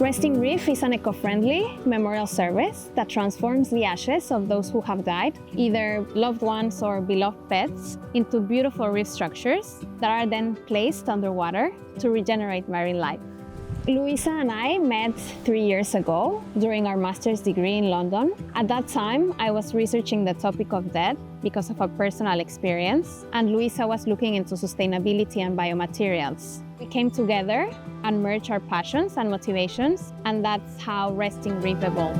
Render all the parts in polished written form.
Resting Reef is an eco-friendly memorial service that transforms the ashes of those who have died, either loved ones or beloved pets, into beautiful reef structures that are then placed underwater to regenerate marine life. Louisa and I met 3 years ago during our master's degree in London. At that time, I was researching the topic of death because of a personal experience, and Louisa was looking into sustainability and biomaterials. We came together and merged our passions and motivations, and that's how Resting Reef evolved.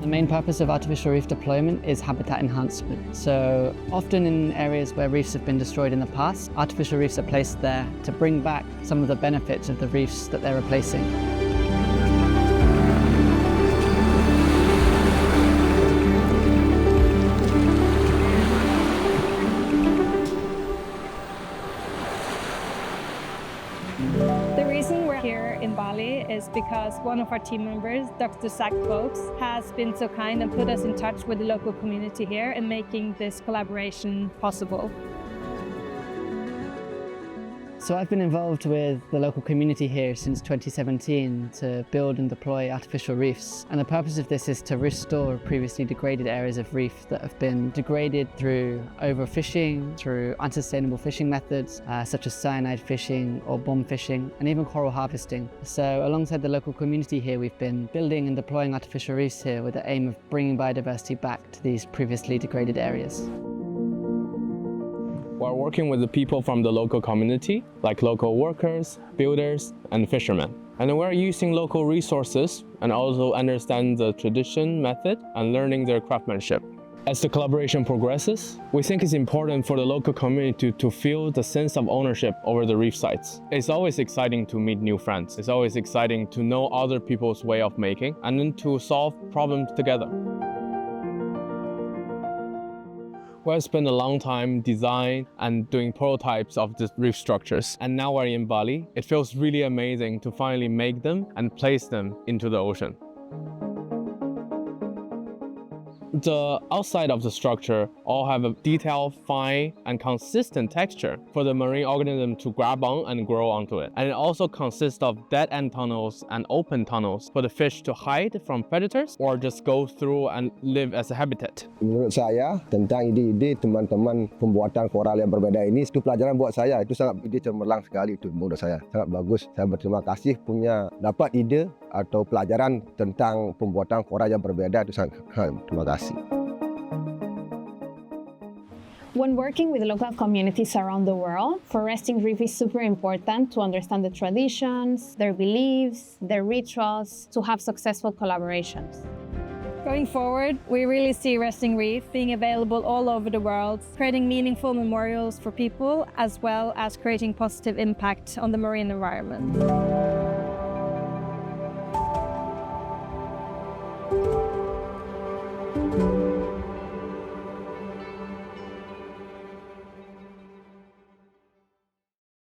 The main purpose of artificial reef deployment is habitat enhancement. So often in areas where reefs have been destroyed in the past, artificial reefs are placed there to bring back some of the benefits of the reefs that they're replacing. The reason we're here in Bali is because one of our team members, Dr. Zach Folks, has been so kind and put us in touch with the local community here and making this collaboration possible. So I've been involved with the local community here since 2017 to build and deploy artificial reefs. And the purpose of this is to restore previously degraded areas of reef that have been degraded through overfishing, through unsustainable fishing methods, such as cyanide fishing or bomb fishing, and even coral harvesting. So alongside the local community here, we've been building and deploying artificial reefs here with the aim of bringing biodiversity back to these previously degraded areas. We're working with the people from the local community, like local workers, builders, and fishermen. And we're using local resources and also understand the tradition method and learning their craftsmanship. As the collaboration progresses, we think it's important for the local community to feel the sense of ownership over the reef sites. It's always exciting to meet new friends. It's always exciting to know other people's way of making and then to solve problems together. We've spent a long time designing and doing prototypes of the reef structures, and now we're in Bali. It feels really amazing to finally make them and place them into the ocean. The outside of the structure all have a detailed, fine, and consistent texture for the marine organism to grab on and grow onto it. And it also consists of dead-end tunnels and open tunnels for the fish to hide from predators or just go through and live as a habitat. Menurut saya, tentang ide-ide teman-teman pembuatan koral yang berbeda ini, itu pelajaran buat saya. Itu sangat ide cemerlang sekali itu menurut saya. Sangat bagus. Saya berterima kasih punya dapat ide atau pelajaran tentang pembuatan koral yang berbeda. Itu sangat terima kasih. When working with local communities around the world, for Resting Reef is super important to understand the traditions, their beliefs, their rituals, to have successful collaborations. Going forward, we really see Resting Reef being available all over the world, creating meaningful memorials for people, as well as creating positive impact on the marine environment.